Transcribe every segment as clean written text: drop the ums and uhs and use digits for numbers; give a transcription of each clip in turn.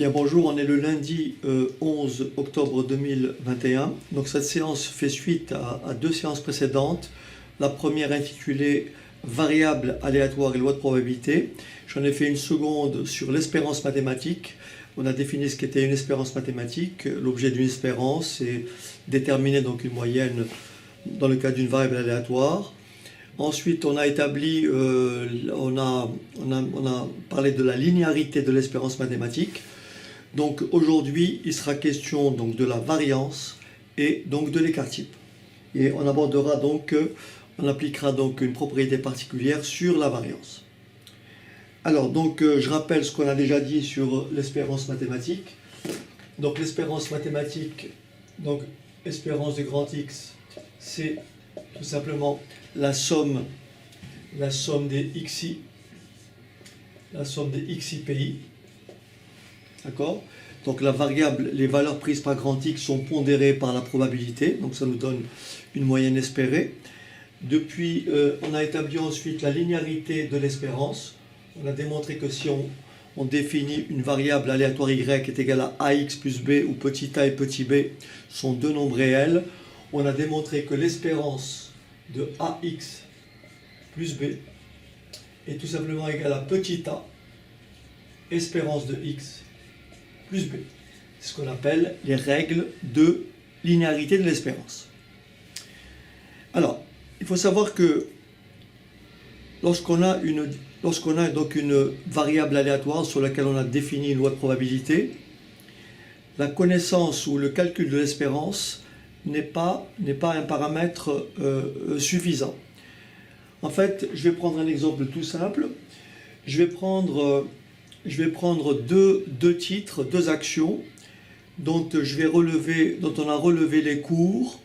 Bien bonjour, on est le lundi 11 octobre 2021. Donc cette séance fait suite à deux séances précédentes. La première intitulée Variables aléatoires et loi de probabilité. J'en ai fait une seconde sur l'espérance mathématique. On a défini ce qu'était une espérance mathématique. L'objet d'une espérance est déterminer donc une moyenne dans le cas d'une variable aléatoire. Ensuite, on a établi, on a parlé de la linéarité de l'espérance mathématique. Donc aujourd'hui, il sera question donc de la variance et donc de l'écart type. Et on abordera donc, on appliquera donc une propriété particulière sur la variance. Alors donc, je rappelle ce qu'on a déjà dit sur l'espérance mathématique. Donc l'espérance mathématique, donc espérance de grand X, c'est tout simplement la somme des xi, la somme des xipi. D'accord? Donc la variable, les valeurs prises par grand X sont pondérées par la probabilité, donc ça nous donne une moyenne espérée. Depuis, on a établi ensuite la linéarité de l'espérance. On a démontré que si on définit une variable aléatoire y est égale à ax plus b, où petit a et petit b sont deux nombres réels, on a démontré que l'espérance de ax plus b est tout simplement égale à petit a, espérance de x, plus b. C'est ce qu'on appelle les règles de linéarité de l'espérance. Alors, il faut savoir que lorsqu'on a donc une variable aléatoire sur laquelle on a défini une loi de probabilité, la connaissance ou le calcul de l'espérance n'est pas un paramètre suffisant. En fait, je vais prendre un exemple tout simple. Je vais prendre deux titres, deux actions dont on a relevé les cours.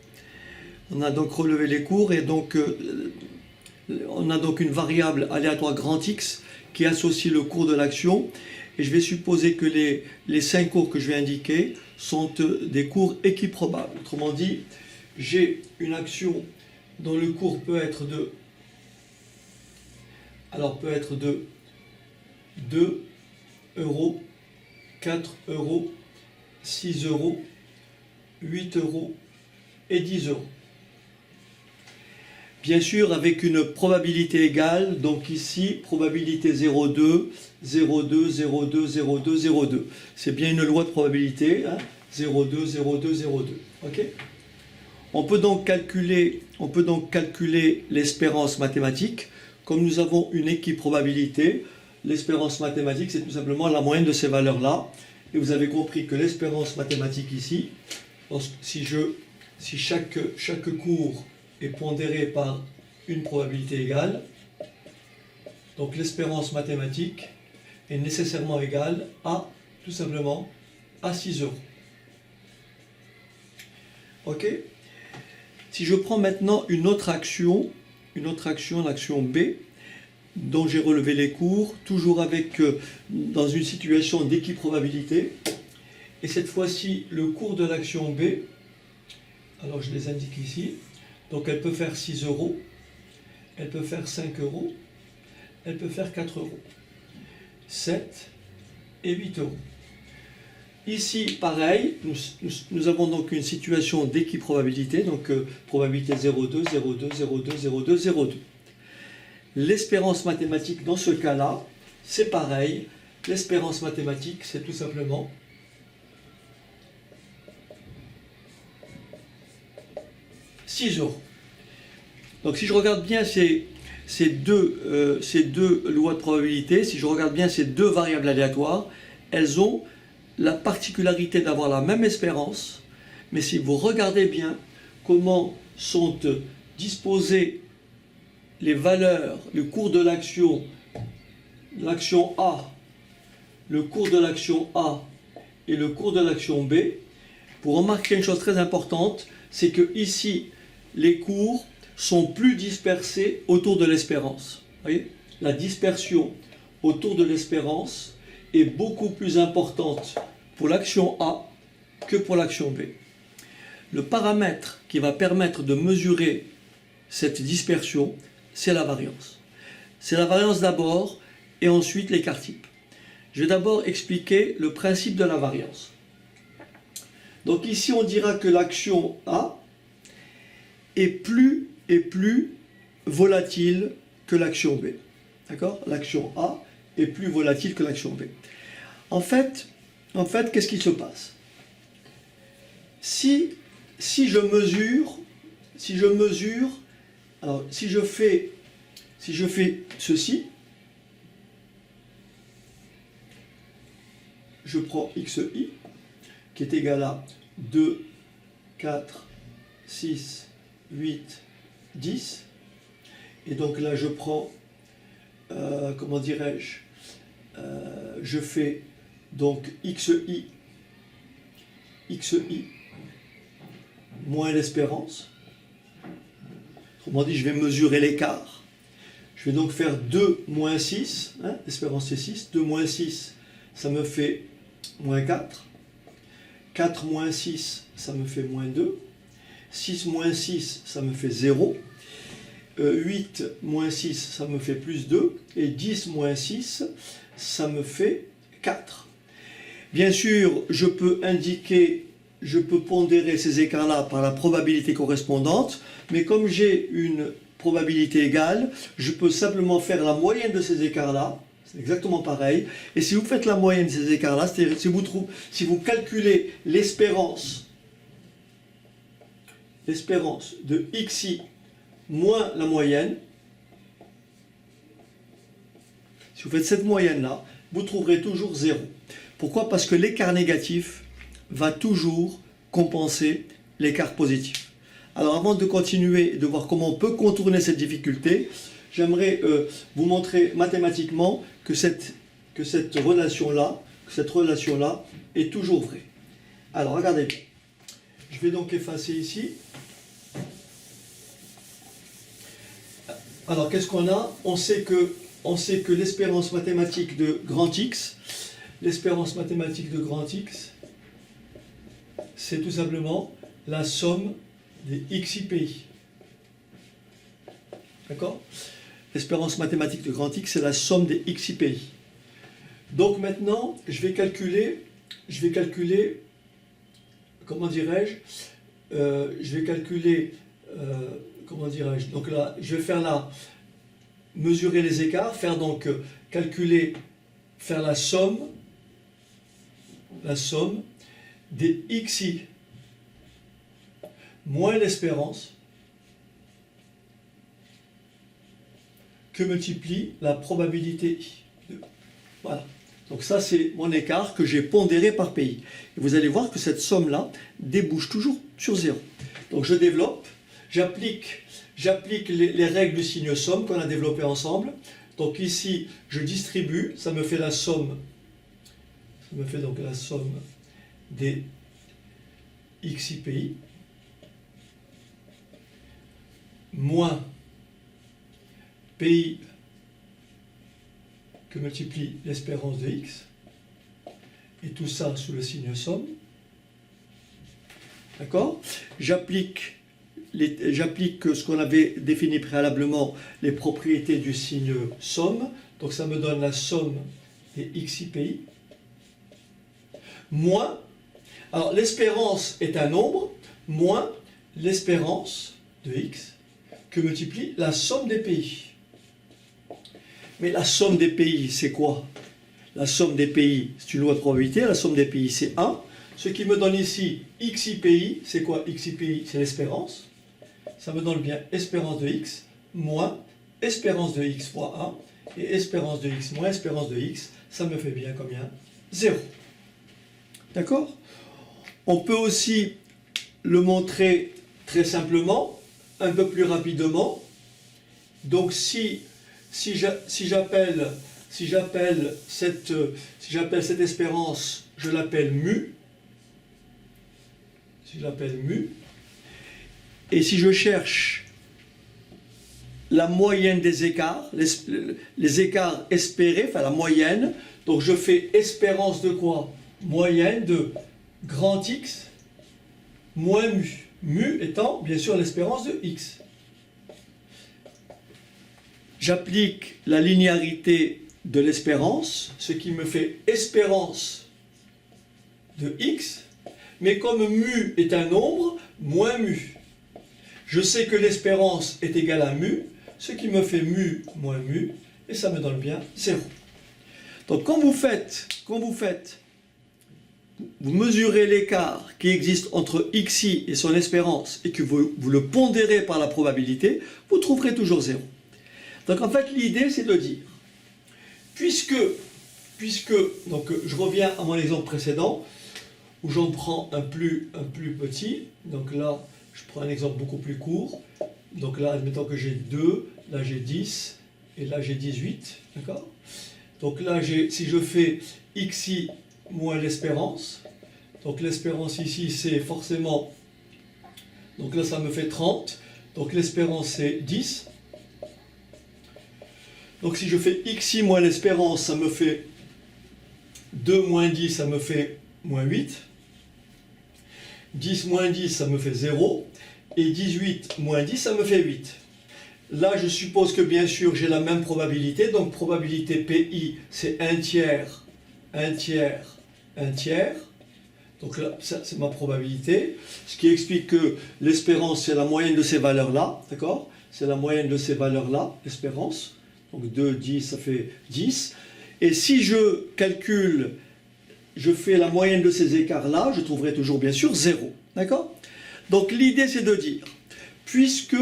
On a donc relevé les cours et donc on a donc une variable aléatoire grand X qui associe le cours de l'action. Et je vais supposer que les 5 cours que je vais indiquer sont des cours équiprobables. Autrement dit, j'ai une action dont le cours peut être de 2 euros, 4 euros, 6 euros, 8 euros et 10 euros. Bien sûr, avec une probabilité égale, donc ici, probabilité 0,2, 0,2, 0,2, 0,2, 0,2. C'est bien une loi de probabilité, hein, 0,2, 0,2, 0,2. Ok ? On peut donc calculer l'espérance mathématique. Comme nous avons une équiprobabilité, l'espérance mathématique, c'est tout simplement la moyenne de ces valeurs-là. Et vous avez compris que l'espérance mathématique ici, si chaque cours est pondéré par une probabilité égale, donc l'espérance mathématique est nécessairement égale à, tout simplement, à 6 euros. Ok? Si je prends maintenant une autre action, l'action B, dont j'ai relevé les cours, toujours dans une situation d'équiprobabilité, et cette fois-ci, le cours de l'action B, alors je les indique ici, donc elle peut faire 6 euros, elle peut faire 5 euros, elle peut faire 4 euros, 7 et 8 euros. Ici, pareil, nous avons donc une situation d'équiprobabilité, donc probabilité 0,2, 0,2, 0,2, 0,2, 0,2. L'espérance mathématique dans ce cas-là, c'est pareil. L'espérance mathématique, c'est tout simplement « 6 euros ». Donc si je regarde bien ces deux lois de probabilité, si je regarde bien ces deux variables aléatoires, elles ont la particularité d'avoir la même espérance, mais si vous regardez bien comment sont disposées les valeurs, le cours de l'action A, le cours de l'action A et le cours de l'action B, pour remarquer une chose très importante, c'est que ici, les cours sont plus dispersés autour de l'espérance. Vous voyez ? La dispersion autour de l'espérance est beaucoup plus importante pour l'action A que pour l'action B. Le paramètre qui va permettre de mesurer cette dispersion, c'est la variance. C'est la variance d'abord et ensuite l'écart type. Je vais d'abord expliquer le principe de la variance. Donc ici, on dira que l'action A est plus volatile que l'action B. D'accord? L'action A est plus volatile que l'action B. En fait, qu'est-ce qui se passe? Si je mesure, alors si je fais ceci, je prends xi qui est égal à 2, 4, 6, 8, 10. Et donc là, je prends, comment dirais-je, je fais donc xi moins l'espérance. Autrement dit, je vais mesurer l'écart. Je vais donc faire 2 moins 6, hein, l'espérance c'est 6, 2 moins 6, ça me fait moins 4. 4 moins 6, ça me fait moins 2. 6 moins 6, ça me fait 0. 8 moins 6, ça me fait plus 2. Et 10 moins 6, ça me fait 4. Bien sûr, je peux pondérer ces écarts-là par la probabilité correspondante, mais comme j'ai une probabilité égale, je peux simplement faire la moyenne de ces écarts-là. C'est exactement pareil. Et si vous faites la moyenne de ces écarts-là, c'est-à-dire si vous calculez l'espérance de xi moins la moyenne, si vous faites cette moyenne-là, vous trouverez toujours 0. Pourquoi? Parce que l'écart négatif va toujours compenser l'écart positif. Alors avant de continuer et de voir comment on peut contourner cette difficulté, j'aimerais vous montrer mathématiquement que cette relation-là est toujours vraie. Alors regardez bien. Je vais donc effacer ici. Alors qu'est-ce qu'on a? On sait que l'espérance mathématique de grand X, c'est tout simplement la somme des XIPI. D'accord? L'espérance mathématique de grand X, c'est la somme des XIPI. Donc maintenant, je vais calculer, comment dirais-je, comment dirais-je, donc là, je vais faire là, mesurer les écarts, faire donc, faire la somme des XI moins l'espérance que multiplie la probabilité I. Voilà. Donc ça, c'est mon écart que j'ai pondéré par pays. Et vous allez voir que cette somme-là débouche toujours sur 0. Donc je développe, j'applique les règles du signe somme qu'on a développées ensemble. Donc ici, je distribue, ça me fait la somme, donc la somme des XIPI moins PI que multiplie l'espérance de X, et tout ça sous le signe somme. D'accord? J'applique ce qu'on avait défini préalablement, les propriétés du signe somme. Donc ça me donne la somme des XIPI. Moins, alors l'espérance est un nombre, moins l'espérance de X que multiplie la somme des pays. Mais la somme des pays, c'est quoi? La somme des pays, c'est une loi de probabilité, la somme des pays, c'est 1. Ce qui me donne ici XIPI, c'est quoi XIPI? C'est l'espérance. Ça me donne bien espérance de X moins espérance de X fois 1. Et espérance de X moins espérance de X, ça me fait bien combien? 0. D'accord? On peut aussi le montrer très simplement, un peu plus rapidement. Donc si j'appelle cette espérance, je l'appelle mu. Si je l'appelle mu. Et si je cherche la moyenne des écarts, les écarts espérés, enfin la moyenne, donc je fais espérance de quoi? Moyenne de grand X moins mu. Mu étant bien sûr l'espérance de X. J'applique la linéarité de l'espérance, ce qui me fait espérance de x, mais comme mu est un nombre, moins mu. Je sais que l'espérance est égale à mu, ce qui me fait mu moins mu, et ça me donne bien 0. Donc quand vous mesurez l'écart qui existe entre xi et son espérance, et que vous le pondérez par la probabilité, vous trouverez toujours 0. Donc en fait l'idée c'est de dire, puisque donc je reviens à mon exemple précédent, où j'en prends un plus petit, donc là je prends un exemple beaucoup plus court, donc là admettons que j'ai 2, là j'ai 10, et là j'ai 18, d'accord? Donc là si je fais xi moins l'espérance, donc l'espérance ici c'est forcément, donc là ça me fait 30, donc l'espérance c'est 10, donc si je fais xi moins l'espérance, ça me fait 2 moins 10, ça me fait moins 8, 10 moins 10, ça me fait 0, et 18 moins 10, ça me fait 8. Là, je suppose que bien sûr, j'ai la même probabilité, donc probabilité PI, c'est 1 tiers, 1 tiers, 1 tiers. Donc là, ça, c'est ma probabilité, ce qui explique que l'espérance, c'est la moyenne de ces valeurs-là, d'accord? C'est la moyenne de ces valeurs-là, l'espérance. Donc 2, 10, ça fait 10. Et si je calcule, je fais la moyenne de ces écarts-là, je trouverai toujours bien sûr 0. D'accord? Donc l'idée c'est de dire, puisque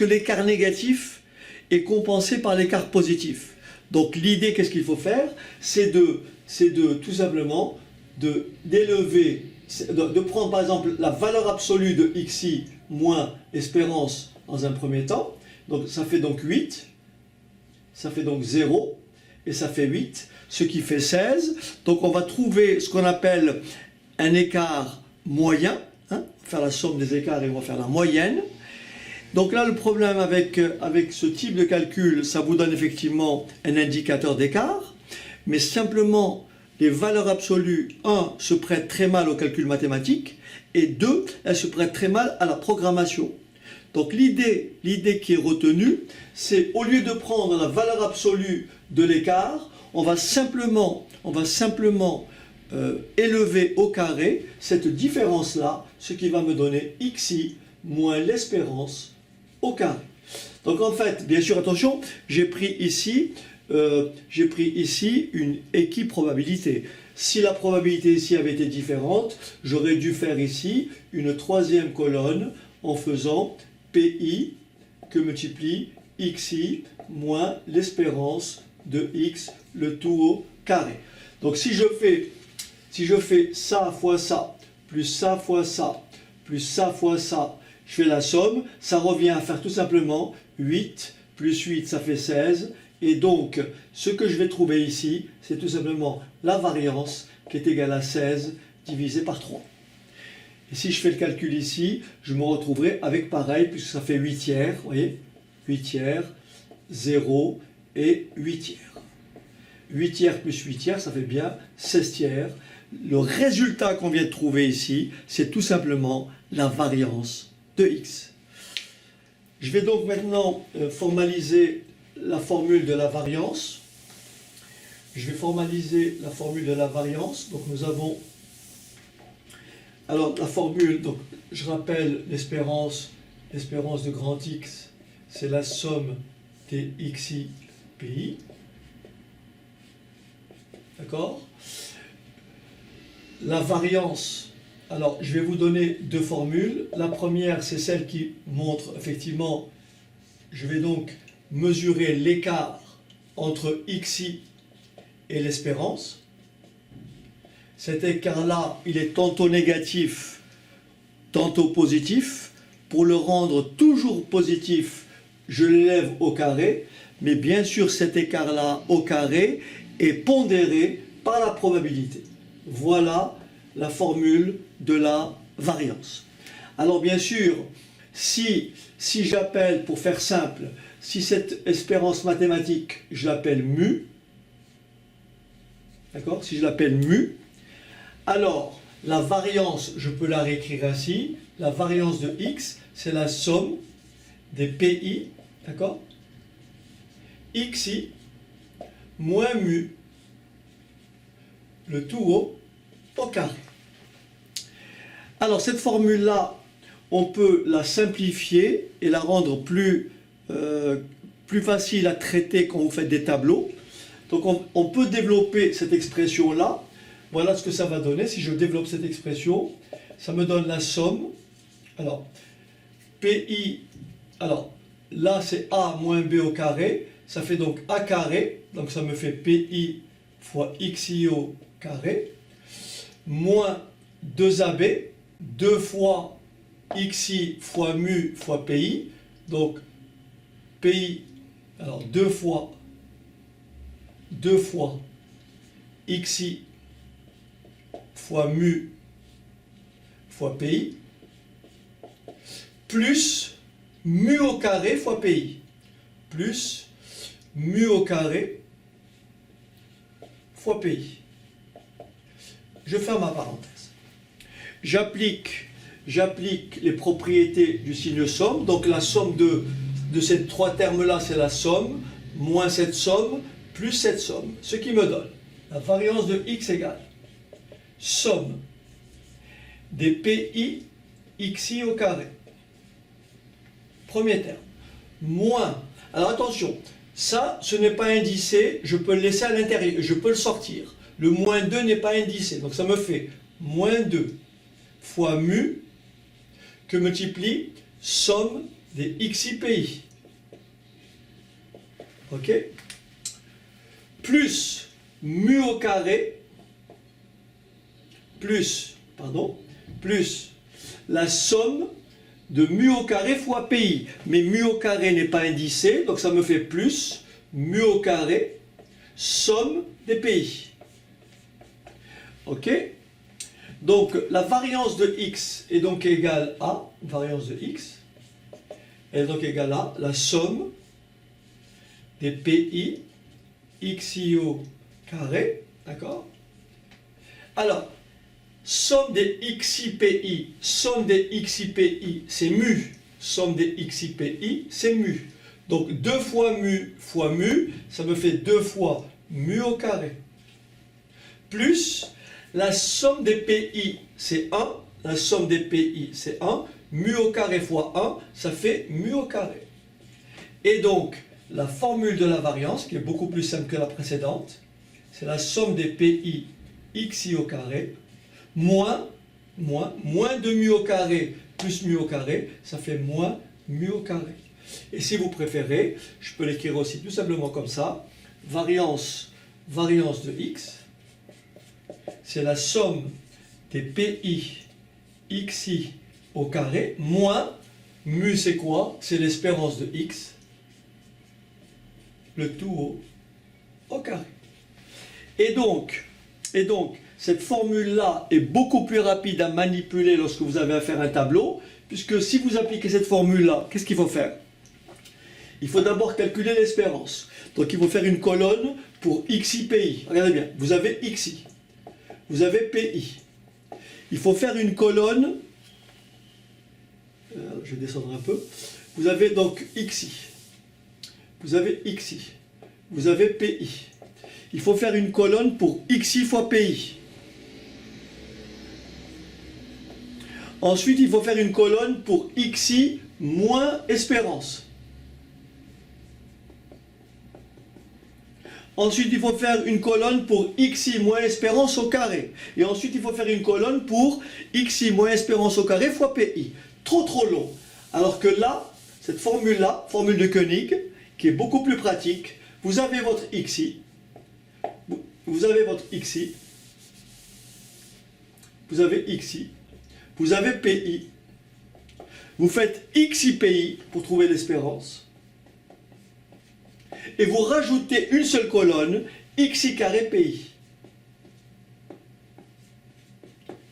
l'écart négatif est compensé par l'écart positif. Donc l'idée, qu'est-ce qu'il faut faire? C'est de tout simplement d'élever, de prendre par exemple la valeur absolue de xi moins espérance dans un premier temps. Donc ça fait donc 8, ça fait donc 0, et ça fait 8, ce qui fait 16. Donc on va trouver ce qu'on appelle un écart moyen, hein, faire la somme des écarts et on va faire la moyenne. Donc là le problème avec ce type de calcul, ça vous donne effectivement un indicateur d'écart, mais simplement les valeurs absolues, 1, se prêtent très mal au calcul mathématique, et 2, elles se prêtent très mal à la programmation. Donc l'idée qui est retenue, c'est au lieu de prendre la valeur absolue de l'écart, on va simplement élever au carré cette différence-là, ce qui va me donner xi moins l'espérance au carré. Donc en fait, bien sûr, attention, j'ai pris ici une équiprobabilité. Si la probabilité ici avait été différente, j'aurais dû faire ici une troisième colonne en faisant PI que multiplie xi moins l'espérance de x, le tout au carré. Donc si je fais ça fois ça, plus ça fois ça, plus ça fois ça, je fais la somme, ça revient à faire tout simplement 8 plus 8, ça fait 16. Et donc, ce que je vais trouver ici, c'est tout simplement la variance qui est égale à 16 divisé par 3. Et si je fais le calcul ici, je me retrouverai avec pareil, puisque ça fait 8 tiers, vous voyez, 8 tiers, 0 et 8 tiers. 8 tiers plus 8 tiers, ça fait bien 16 tiers. Le résultat qu'on vient de trouver ici, c'est tout simplement la variance de x. Je vais donc maintenant formaliser la formule de la variance. Je vais formaliser la formule de la variance. Donc nous avons... Alors la formule, donc, je rappelle l'espérance de grand X, c'est la somme des xi pi. D'accord? La variance, alors je vais vous donner deux formules. La première, c'est celle qui montre effectivement, je vais donc mesurer l'écart entre xi et l'espérance. Cet écart-là, il est tantôt négatif, tantôt positif. Pour le rendre toujours positif, je l'élève au carré. Mais bien sûr, cet écart-là au carré est pondéré par la probabilité. Voilà la formule de la variance. Alors bien sûr, si j'appelle, pour faire simple, si cette espérance mathématique, je l'appelle mu, d'accord? Si je l'appelle mu, alors la variance, je peux la réécrire ainsi, la variance de x, c'est la somme des PI, d'accord? XI moins mu, le tout au carré. Alors cette formule-là, on peut la simplifier et la rendre plus facile à traiter quand vous faites des tableaux. Donc on peut développer cette expression-là. Voilà ce que ça va donner. Si je développe cette expression, ça me donne la somme. Alors, PI, alors là c'est A moins B au carré. Ça fait donc A carré. Donc ça me fait PI fois XI au carré. Moins 2AB, 2 fois XI fois mu fois PI. Donc PI, alors 2 fois XI fois mu fois PI, plus mu au carré fois PI, plus mu au carré fois PI. Je ferme ma parenthèse. J'applique les propriétés du signe somme. Donc la somme de ces trois termes-là, c'est la somme, moins cette somme, plus cette somme. Ce qui me donne la variance de x égale somme des PI XI au carré. Premier terme. Moins. Alors attention, ça, ce n'est pas indicé, je peux le laisser à l'intérieur, je peux le sortir. Le moins 2 n'est pas indicé, donc ça me fait moins 2 fois mu que multiplie somme des XI PI. Ok? Plus mu au carré, plus la somme de mu au carré fois PI. Mais mu au carré n'est pas indicé, donc ça me fait plus mu au carré, somme des PI. Ok? Donc la variance de x est donc égale à, variance de x, est donc égale à la somme des PI XI au carré, d'accord? Alors, somme des XIPI, somme des XIPI, c'est mu. Somme des XIPI, c'est mu. Donc 2 fois mu, ça me fait 2 fois mu au carré. Plus la somme des PI, c'est 1. La somme des PI, c'est 1. Mu au carré fois 1, ça fait mu au carré. Et donc, la formule de la variance, qui est beaucoup plus simple que la précédente, c'est la somme des PI XI au carré, moins de mu au carré plus mu au carré, ça fait moins mu au carré. Et si vous préférez, je peux l'écrire aussi tout simplement comme ça, variance de x, c'est la somme des PI XI au carré, moins, mu c'est quoi? C'est l'espérance de x, le tout au carré. Et donc, cette formule-là est beaucoup plus rapide à manipuler lorsque vous avez à faire un tableau, puisque si vous appliquez cette formule-là, qu'est-ce qu'il faut faire? Il faut d'abord calculer l'espérance. Donc il faut faire une colonne pour XI PI. Regardez bien, vous avez XI, vous avez PI. Il faut faire une colonne, je vais descendre un peu, vous avez donc XI, vous avez XI, vous avez PI. Il faut faire une colonne pour XI fois PI. Ensuite, il faut faire une colonne pour XI moins espérance. Ensuite, il faut faire une colonne pour XI moins espérance au carré. Et ensuite, il faut faire une colonne pour XI moins espérance au carré fois PI. Trop long. Alors que là, cette formule-là, formule de Koenig, qui est beaucoup plus pratique, vous avez votre XI, vous avez votre XI, vous avez XI, vous avez PI, vous faites XI PI pour trouver l'espérance, et vous rajoutez une seule colonne, XI carré PI.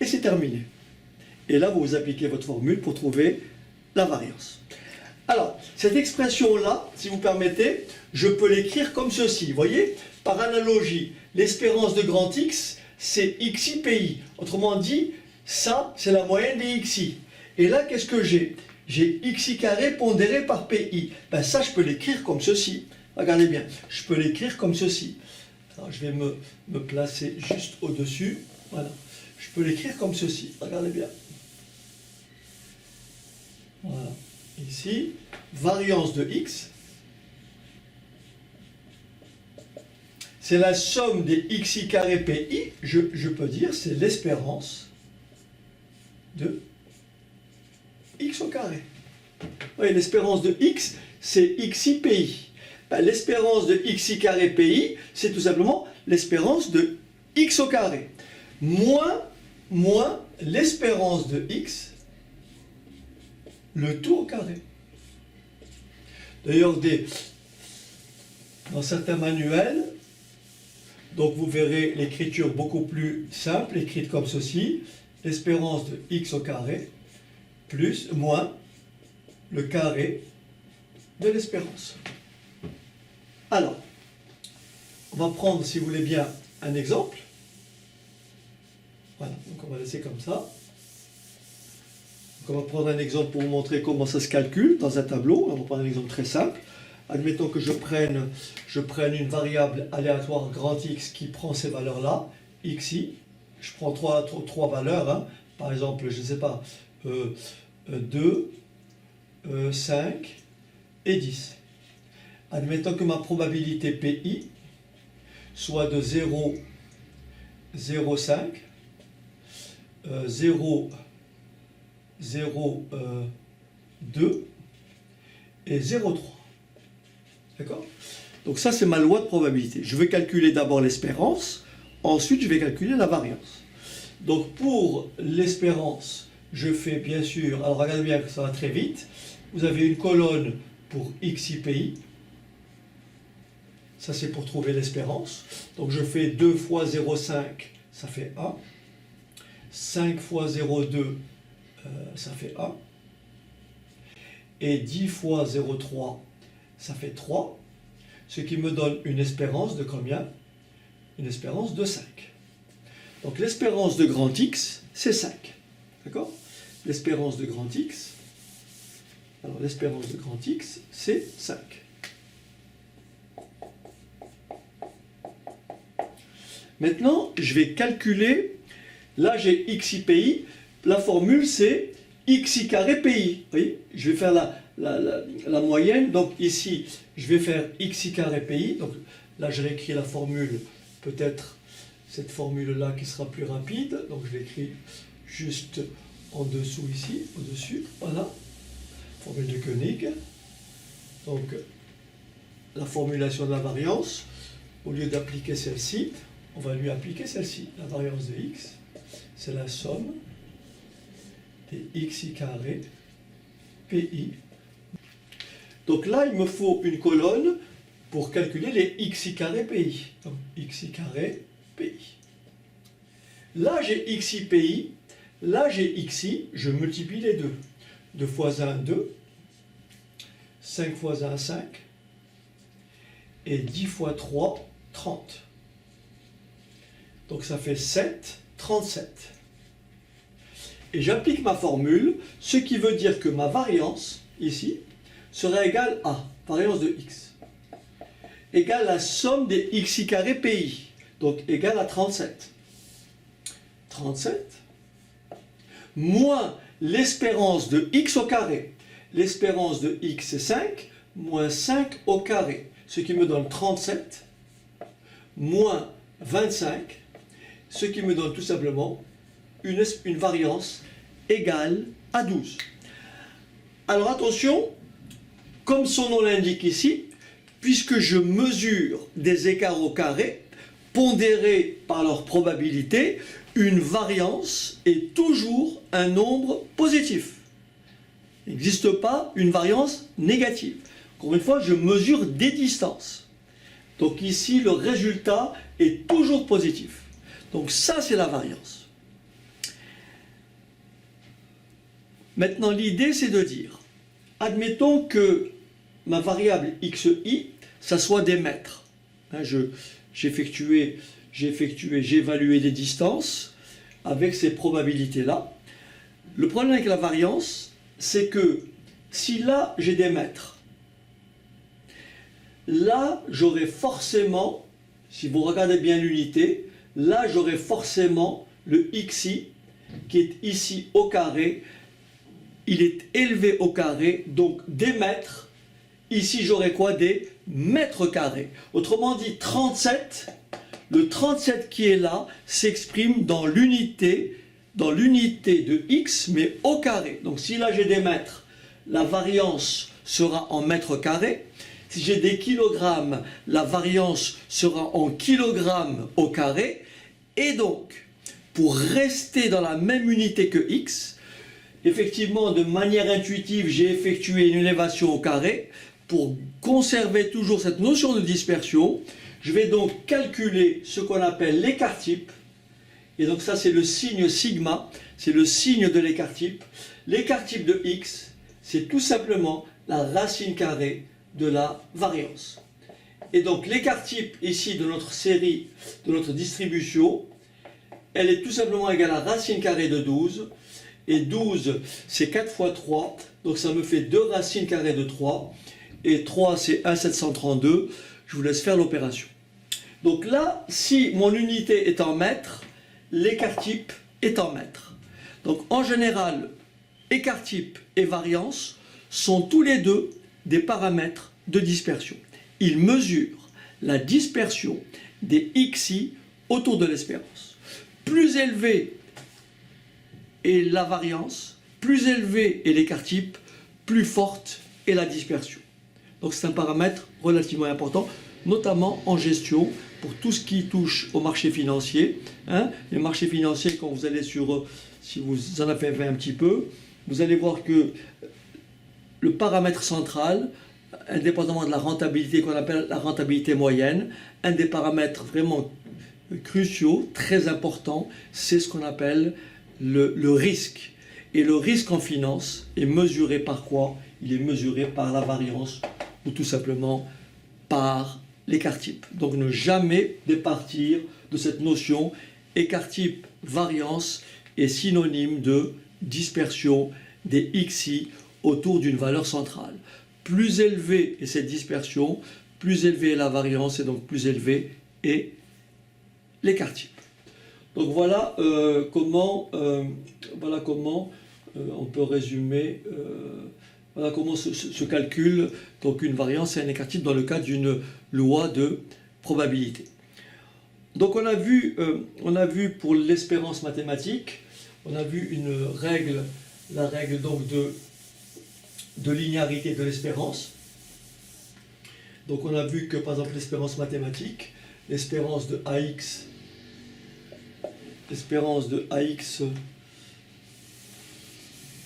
Et c'est terminé. Et là, vous appliquez votre formule pour trouver la variance. Alors, cette expression-là, si vous permettez, je peux l'écrire comme ceci. Vous voyez, par analogie, l'espérance de grand X, c'est XI PI. Autrement dit, ça, c'est la moyenne des XI. Et là, qu'est-ce que j'ai? J'ai XI carré pondéré par PI. Ben ça, je peux l'écrire comme ceci. Regardez bien, je peux l'écrire comme ceci. Alors, je vais me placer juste au-dessus. Voilà. Je peux l'écrire comme ceci. Regardez bien. Voilà. Ici, variance de x, c'est la somme des xi carré pi. Je peux dire c'est l'espérance de x au carré. Oui, l'espérance de x, c'est xi pi. Ben, l'espérance de xi carré pi, c'est tout simplement l'espérance de x au carré. Moins l'espérance de x, le tout au carré. D'ailleurs, dans certains manuels, donc vous verrez l'écriture beaucoup plus simple, écrite comme ceci, l'espérance de x au carré, plus, moins, le carré de l'espérance. Alors, on va prendre, si vous voulez bien, un exemple. Voilà, donc on va laisser comme ça. Donc on va prendre un exemple pour vous montrer comment ça se calcule dans un tableau. On va prendre un exemple très simple. Admettons que je prenne une variable aléatoire grand X qui prend ces valeurs-là, xi. Je prends trois valeurs, hein. Par exemple, je ne sais pas, 2, 5 et 10. Admettons que ma probabilité PI soit de 0, 0,5, 0, 2 et 0,3. D'accord? Donc ça, c'est ma loi de probabilité. Je vais calculer d'abord l'espérance, ensuite je vais calculer la variance. Donc pour l'espérance, je fais bien sûr, alors regardez bien que ça va très vite, vous avez une colonne pour xi pi, ça c'est pour trouver l'espérance, donc je fais 2 fois 0,5, ça fait 1, 5 fois 0,2, ça fait 1, et 10 fois 0,3, ça fait 3, ce qui me donne une espérance de combien? Une espérance de 5. Donc l'espérance de grand X, c'est 5. D'accord? L'espérance de grand X, alors l'espérance de grand X, c'est 5. Maintenant, je vais calculer, là j'ai xi pi, la formule c'est xi carré pi. Vous voyez, je vais faire la moyenne, donc ici je vais faire xi carré pi, donc là je réécris la formule, peut-être cette formule-là qui sera plus rapide, donc je l'écris juste en dessous ici, au-dessus, voilà, formule de Koenig, donc la formulation de la variance, au lieu d'appliquer celle-ci, on va lui appliquer celle-ci, la variance de x, c'est la somme des xi carré pi. Donc là, il me faut une colonne pour calculer les xi carré pi. Donc xi carré pi. Là, j'ai xi pi, là, j'ai xi, je multiplie les deux. 2 fois 1, 2. 5 fois 1, 5. Et 10 fois 3, 30. Donc ça fait 7, 37. Et j'applique ma formule, ce qui veut dire que ma variance, ici, serait égale à, variance de x, égale la somme des xi carré pi, donc égale à 37. 37, moins l'espérance de x au carré. L'espérance de x, c'est 5, moins 5 au carré, ce qui me donne 37, moins 25, ce qui me donne tout simplement une variance égale à 12. Alors attention, comme son nom l'indique ici, puisque je mesure des écarts au carré, pondérés par leur probabilité, une variance est toujours un nombre positif. Il n'existe pas une variance négative. Encore une fois, je mesure des distances. Donc ici, le résultat est toujours positif. Donc ça, c'est la variance. Maintenant, l'idée, c'est de dire, admettons que ma variable xi, ça soit des mètres. Hein, j'ai évalué des distances avec ces probabilités-là. Le problème avec la variance, c'est que si là, j'ai des mètres, là j'aurai forcément, si vous regardez bien l'unité, là j'aurai forcément le xi qui est ici au carré, il est élevé au carré, donc des mètres, ici j'aurai quoi? Des mètres carrés. Autrement dit, 37, le 37 qui est là s'exprime dans l'unité de x, mais au carré. Donc si là j'ai des mètres, la variance sera en mètres carrés. Si j'ai des kilogrammes, la variance sera en kilogrammes au carré. Et donc, pour rester dans la même unité que x, effectivement, de manière intuitive, j'ai effectué une élévation au carré. Pour conserver toujours cette notion de dispersion, je vais donc calculer ce qu'on appelle l'écart-type. Et donc ça, c'est le signe sigma, c'est le signe de l'écart-type. L'écart-type de x, c'est tout simplement la racine carrée de la variance. Et donc l'écart-type ici de notre série, de notre distribution, elle est tout simplement égale à racine carrée de 12. Et 12, c'est 4 fois 3, donc ça me fait 2 racines carrées de 3. Et 3, c'est 1,732. Je vous laisse faire l'opération. Donc là, si mon unité est en mètres, l'écart-type est en mètres. Donc en général, écart-type et variance sont tous les deux des paramètres de dispersion. Ils mesurent la dispersion des xi autour de l'espérance. Plus élevée est la variance, plus élevé est l'écart-type, plus forte est la dispersion. Donc c'est un paramètre relativement important, notamment en gestion, pour tout ce qui touche au marché financier. Les marchés financiers, quand vous allez sur, si vous en avez fait un petit peu, vous allez voir que le paramètre central, indépendamment de la rentabilité qu'on appelle la rentabilité moyenne, un des paramètres vraiment cruciaux, très importants, c'est ce qu'on appelle le risque. Et le risque en finance est mesuré par quoi? Il est mesuré par la variance ou tout simplement par l'écart-type. Donc ne jamais départir de cette notion. Écart-type, variance est synonyme de dispersion des xi autour d'une valeur centrale. Plus élevée est cette dispersion, plus élevée est la variance et donc plus élevé est l'écart-type. Donc voilà comment on peut résumer, voilà comment se calcule donc une variance et un écart-type dans le cadre d'une loi de probabilité. Donc on a vu pour l'espérance mathématique, on a vu une règle, la règle donc de linéarité de l'espérance. Donc on a vu que par exemple l'espérance mathématique, l'espérance de AX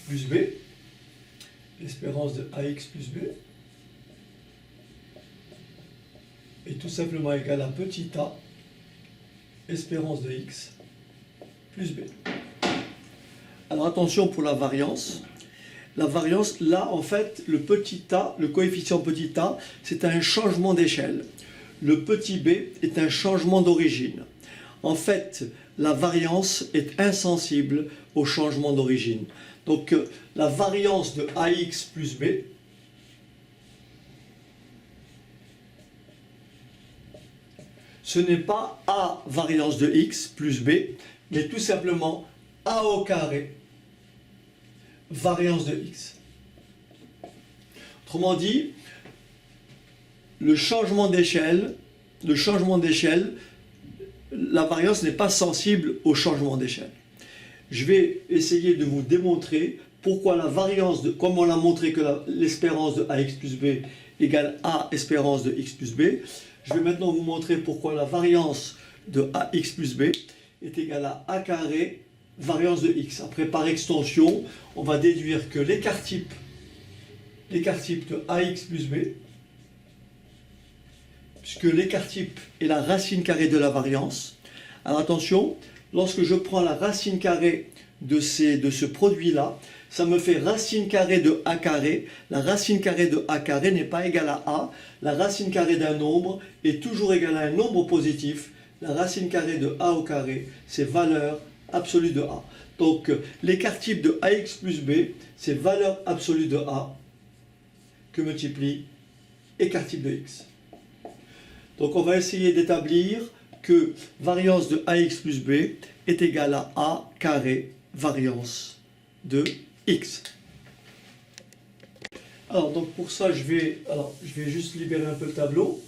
plus B, l'espérance de AX plus B est tout simplement égale à petit a, espérance de X plus B. Alors attention pour la variance. La variance, là en fait, le petit a, le coefficient petit a, c'est un changement d'échelle. Le petit b est un changement d'origine. En fait, la variance est insensible au changement d'origine. Donc la variance de AX plus B ce n'est pas A variance de X plus B, mais tout simplement A au carré variance de X. Autrement dit, le changement d'échelle, la variance n'est pas sensible au changement d'échelle. Je vais essayer de vous démontrer pourquoi la variance, comme on a montré que l'espérance de AX plus B égale A espérance de X plus B, je vais maintenant vous montrer pourquoi la variance de AX plus B est égale à A carré variance de X. Après, par extension, on va déduire que l'écart-type de AX plus B, puisque l'écart-type est la racine carrée de la variance. Alors attention, lorsque je prends la racine carrée de ce produit-là, ça me fait racine carrée de A carré. La racine carrée de A carré n'est pas égale à A. La racine carrée d'un nombre est toujours égale à un nombre positif. La racine carrée de A au carré, c'est valeur absolue de A. Donc l'écart-type de AX plus B, c'est valeur absolue de A que multiplie écart-type de X. Donc on va essayer d'établir que variance de ax plus b est égale à a carré variance de x. Alors donc pour ça je vais juste libérer un peu le tableau.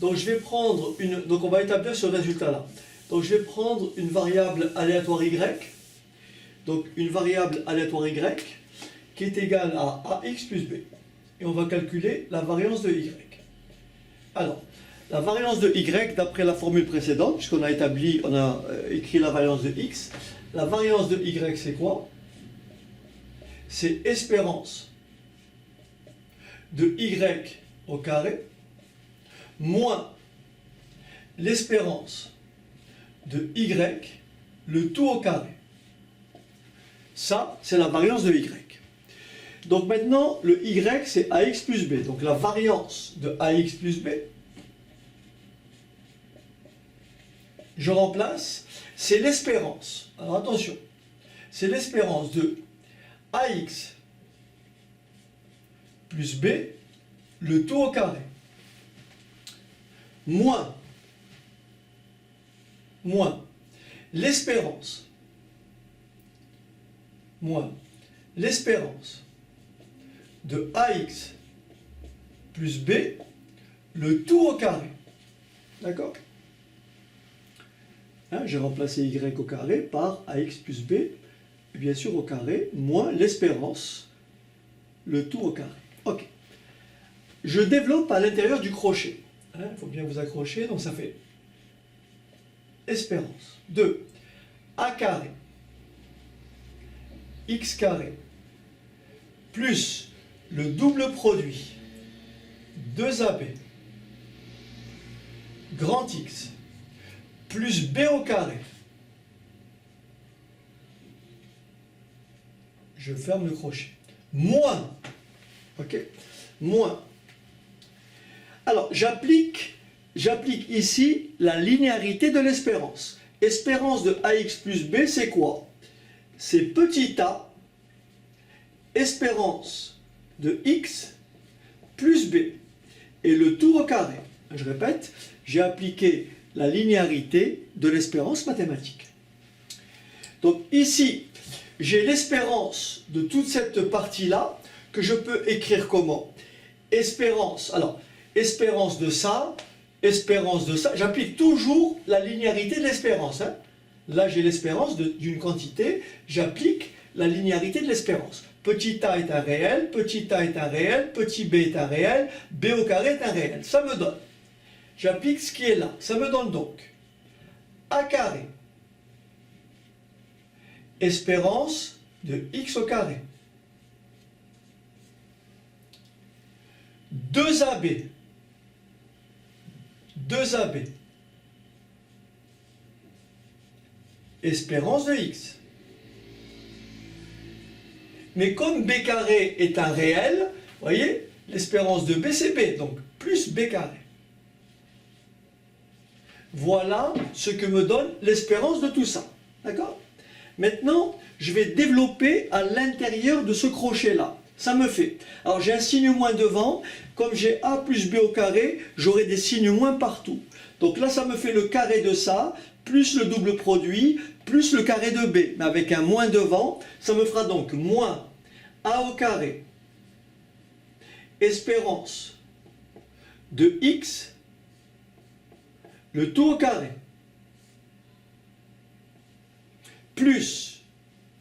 Donc je vais prendre donc on va établir ce résultat là. Donc je vais prendre une variable aléatoire y. Donc une variable aléatoire y qui est égale à ax plus b. Et on va calculer la variance de y. Alors, la variance de y, d'après la formule précédente, puisqu'on a écrit la variance de x, la variance de y c'est quoi? C'est espérance de y au carré moins l'espérance de y, le tout au carré. Ça, c'est la variance de y. Donc maintenant, le y, c'est ax plus b. Donc la variance de ax plus b, je remplace, c'est l'espérance. Alors attention, c'est l'espérance de ax plus b, le tout au carré, moins l'espérance de ax plus b, le tout au carré. D'accord? Hein, j'ai remplacé y au carré par ax plus b, et bien sûr au carré, moins l'espérance, le tout au carré. Ok. Je développe à l'intérieur du crochet. Il faut bien vous accrocher, donc ça fait espérance de a carré x carré plus le double produit 2ab grand X plus b au carré. Je ferme le crochet. Moins. Ok. Moins. Alors, j'applique ici la linéarité de l'espérance. Espérance de ax plus b, c'est quoi? C'est petit a, espérance de x plus b, et le tout au carré. Je répète, j'ai appliqué la linéarité de l'espérance mathématique. Donc ici, j'ai l'espérance de toute cette partie-là, que je peux écrire comment? Espérance, alors, espérance de ça, j'applique toujours la linéarité de l'espérance. Hein. Là, j'ai l'espérance d'une quantité, j'applique la linéarité de l'espérance. Petit a est un réel, petit a est un réel, petit b est un réel, b au carré est un réel. Ça me donne. J'applique ce qui est là. Ça me donne donc a carré, espérance de x au carré, 2ab, espérance de x. Mais comme b carré est un réel, vous voyez, l'espérance de b c'est b, donc plus b carré. Voilà ce que me donne l'espérance de tout ça. D'accord? Maintenant, je vais développer à l'intérieur de ce crochet-là. Ça me fait. Alors j'ai un signe moins devant. Comme j'ai a plus b au carré, j'aurai des signes moins partout. Donc là, ça me fait le carré de ça, plus le double produit, plus le carré de b. Mais avec un moins devant, ça me fera donc moins a au carré, espérance de x, le tout au carré, plus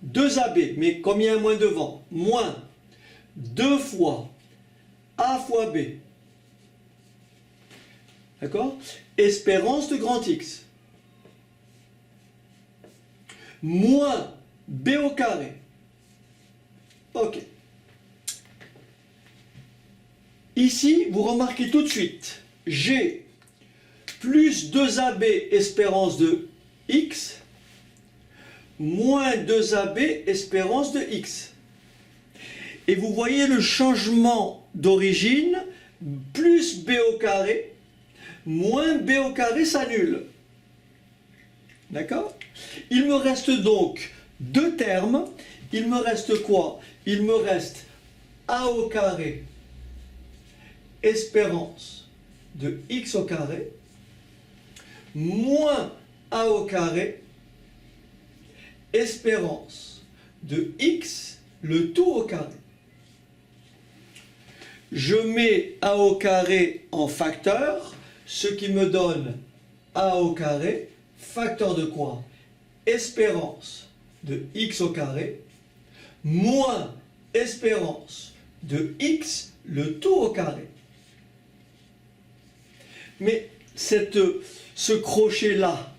2ab, mais comme il y a un moins devant, moins 2 fois a fois b. D'accord? Espérance de grand X. Moins b au carré. Ok. Ici, vous remarquez tout de suite, j'ai plus 2ab espérance de x, moins 2ab espérance de x. Et vous voyez le changement d'origine, plus b au carré, moins b au carré s'annule. D'accord? Il me reste donc deux termes. Il me reste quoi? Il me reste a au carré, espérance de x au carré moins a au carré espérance de x le tout au carré. Je mets a au carré en facteur, ce qui me donne a au carré, facteur de quoi? Espérance de x au carré moins espérance de x le tout au carré. Mais ce crochet-là,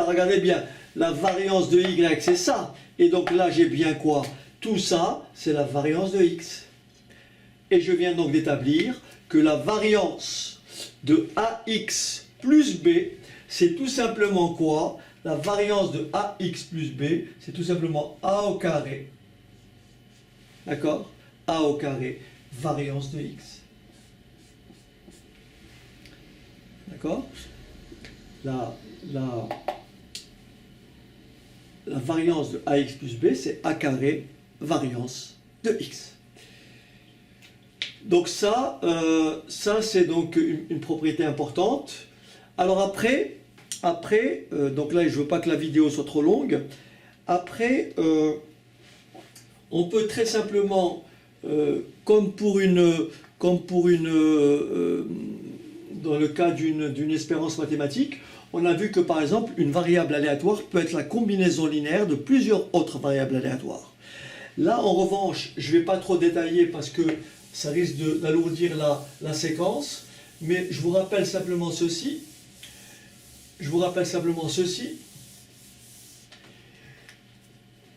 regardez bien, la variance de y, c'est ça. Et donc là, j'ai bien quoi? Tout ça, c'est la variance de x. Et je viens donc d'établir que la variance de ax plus b, c'est tout simplement quoi? La variance de ax plus b, c'est tout simplement a au carré. D'accord? A au carré, variance de x. D'accord? La variance de ax plus b, c'est a carré, variance de x. Donc ça c'est donc une propriété importante. Alors après, donc là je ne veux pas que la vidéo soit trop longue. Après, on peut très simplement, comme dans le cas d'une espérance mathématique, on a vu que par exemple une variable aléatoire peut être la combinaison linéaire de plusieurs autres variables aléatoires. Là en revanche, je ne vais pas trop détailler parce que ça risque d'alourdir la séquence, mais je vous rappelle simplement ceci.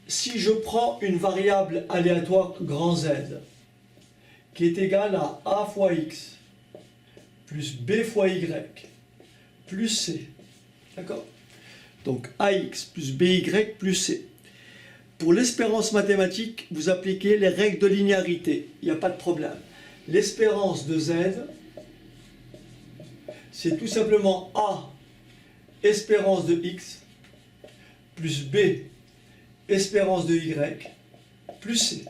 Si je prends une variable aléatoire grand Z qui est égale à a fois x plus b fois y plus c, d'accord? Donc ax plus by plus c. Pour l'espérance mathématique, vous appliquez les règles de linéarité, il n'y a pas de problème. L'espérance de z, c'est tout simplement a espérance de x plus b espérance de y plus c.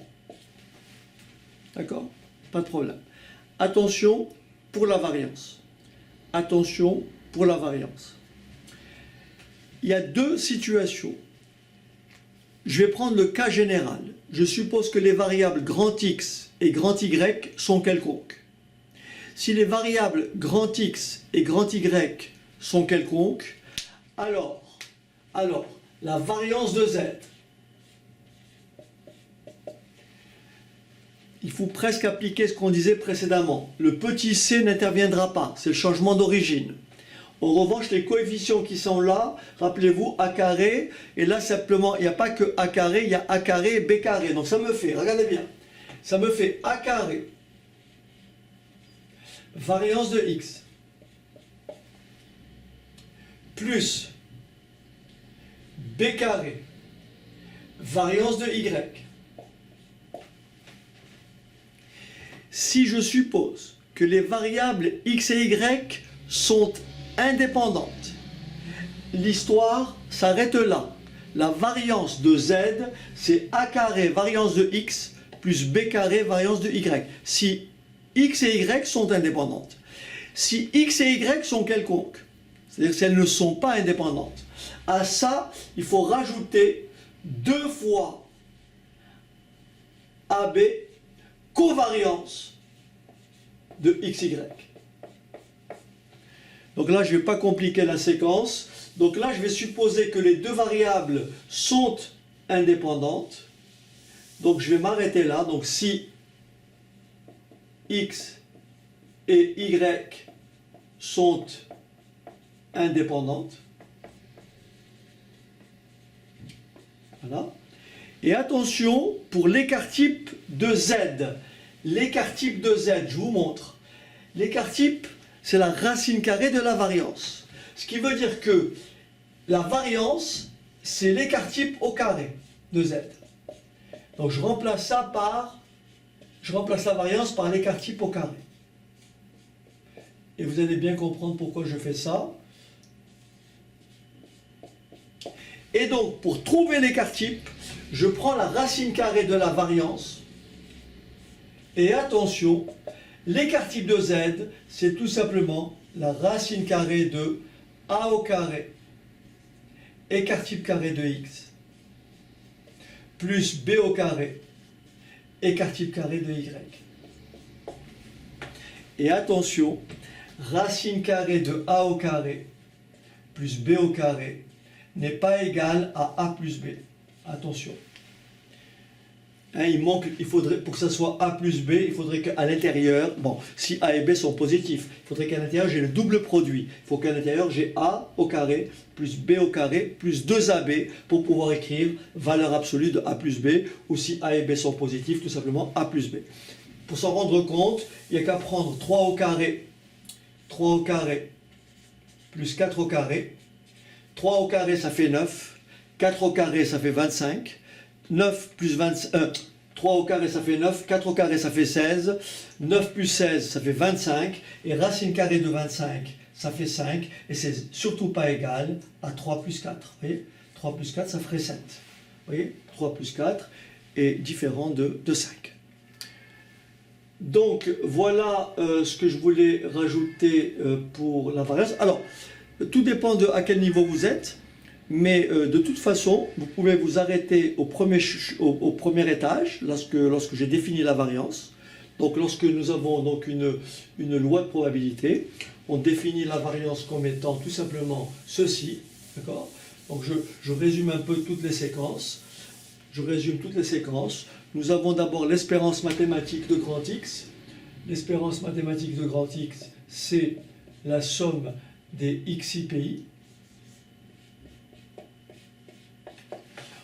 D'accord? Pas de problème. Attention pour la variance. Attention pour la variance. Il y a deux situations. Je vais prendre le cas général. Je suppose que les variables grand X et grand Y sont quelconques. Si les variables grand X et grand Y sont quelconques, alors la variance de Z, il faut presque appliquer ce qu'on disait précédemment. Le petit c n'interviendra pas, c'est le changement d'origine. En revanche, les coefficients qui sont là, rappelez-vous, a carré, et là simplement, il n'y a pas que a carré, il y a a carré et b carré. Donc ça me fait, regardez bien, ça me fait a carré, variance de x, plus b carré, variance de y. Si je suppose que les variables x et y sont indépendantes, l'histoire s'arrête là. La variance de z, c'est a carré variance de x plus b carré variance de y. Si x et y sont indépendantes. Si x et y sont quelconques, c'est-à-dire si elles ne sont pas indépendantes, à ça, il faut rajouter 2 fois AB covariance de xy. Donc là, je ne vais pas compliquer la séquence. Donc là, je vais supposer que les deux variables sont indépendantes. Donc je vais m'arrêter là. Donc si x et y sont indépendantes. Voilà. Et attention pour l'écart-type de z. L'écart-type de z, je vous montre. L'écart-type, c'est la racine carrée de la variance. Ce qui veut dire que la variance, c'est l'écart-type au carré de z. Donc je remplace la variance par l'écart-type au carré. Et vous allez bien comprendre pourquoi je fais ça. Et donc, pour trouver l'écart-type, je prends la racine carrée de la variance. Et attention, L'écart type de z, c'est tout simplement la racine carrée de a au carré, écart type carré de x, plus b au carré, écart type carré de y. Et attention, racine carrée de a au carré plus b au carré n'est pas égal à a plus b. Attention. Hein, il faudrait, pour que ça soit a plus b, il faudrait qu'à l'intérieur, bon, si a et b sont positifs, il faudrait qu'à l'intérieur j'ai le double produit. Il faut qu'à l'intérieur j'ai a au carré plus b au carré plus 2ab pour pouvoir écrire valeur absolue de a plus b, ou si a et b sont positifs, tout simplement a plus b. Pour s'en rendre compte, il n'y a qu'à prendre 3 au carré plus 4 au carré. 3 au carré, ça fait 9. 4 au carré, ça fait 25. 9 plus 3 au carré, ça fait 9. 4 au carré, ça fait 16. 9 plus 16, ça fait 25. Et racine carrée de 25, ça fait 5. Et c'est surtout pas égal à 3 plus 4. Vous voyez, 3 plus 4, ça ferait 7. Vous voyez, 3 plus 4 est différent de 5. Donc voilà ce que je voulais rajouter pour la variance. Alors, tout dépend de à quel niveau vous êtes, mais de toute façon, vous pouvez vous arrêter au premier étage lorsque j'ai défini la variance. Donc lorsque nous avons donc une loi de probabilité, on définit la variance comme étant tout simplement ceci. D'accord ? Donc je résume un peu toutes les séquences. Nous avons d'abord l'espérance mathématique de grand X. L'espérance mathématique de grand X, c'est la somme des XIPI.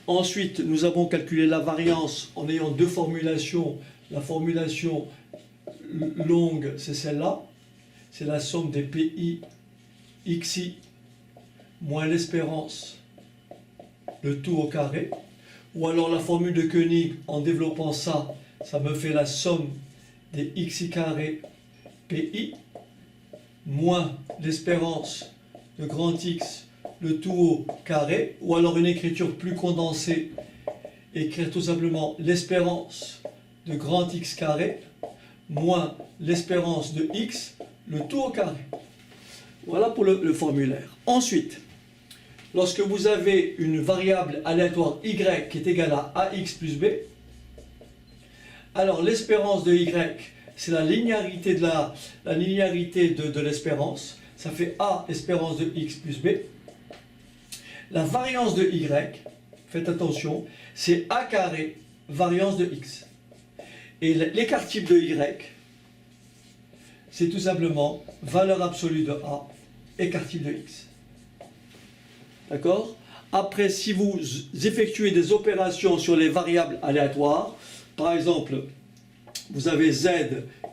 Ensuite, nous avons calculé la variance en ayant deux formulations. La formulation longue, c'est celle-là. C'est la somme des PI XI moins l'espérance, le tout au carré. Ou alors la formule de Koenig, en développant ça, ça me fait la somme des xi carré PI moins l'espérance de grand X, le tout au carré. Ou alors une écriture plus condensée, écrire tout simplement l'espérance de grand X carré moins l'espérance de X, le tout au carré. Voilà pour le formulaire. Ensuite, lorsque vous avez une variable aléatoire y qui est égale à ax plus b, alors l'espérance de y, c'est la linéarité de l'espérance. Ça fait a espérance de x plus b. La variance de y, faites attention, c'est a carré variance de x. Et l'écart type de y, c'est tout simplement valeur absolue de a, écart type de x. D'accord ? Après, si vous effectuez des opérations sur les variables aléatoires, par exemple, vous avez z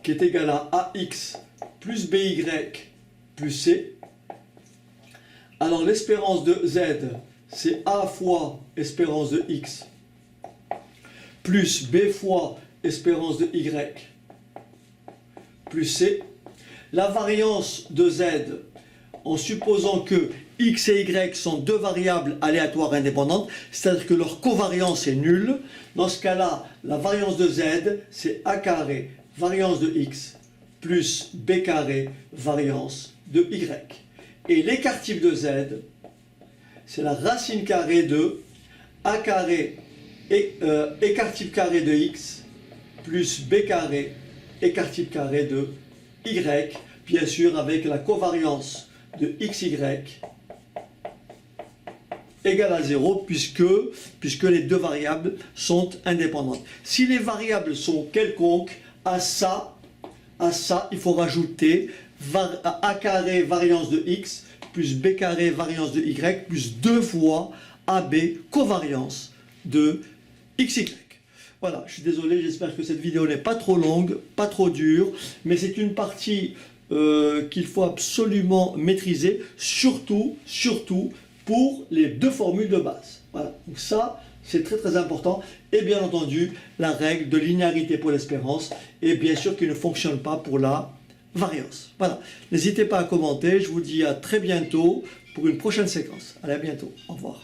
qui est égal à ax plus by plus c. Alors l'espérance de z, c'est a fois espérance de x plus b fois espérance de y plus c. La variance de z, en supposant que x et y sont deux variables aléatoires indépendantes, c'est-à-dire que leur covariance est nulle. Dans ce cas-là, la variance de z, c'est a carré variance de x plus b carré variance de y. Et l'écart type de z, c'est la racine carrée de a carré écart type carré de x plus b carré écart type carré de y, bien sûr avec la covariance de xy égale à 0 puisque les deux variables sont indépendantes. Si les variables sont quelconques, à ça il faut rajouter a carré variance de x plus b carré variance de y plus 2 fois ab covariance de xy. Voilà, je suis désolé, j'espère que cette vidéo n'est pas trop longue, pas trop dure, mais c'est une partie qu'il faut absolument maîtriser, surtout pour les deux formules de base. Voilà, donc ça, c'est très très important. Et bien entendu, la règle de linéarité pour l'espérance, et bien sûr qui ne fonctionne pas pour la variance. Voilà, n'hésitez pas à commenter, je vous dis à très bientôt pour une prochaine séquence. Allez, à bientôt, au revoir.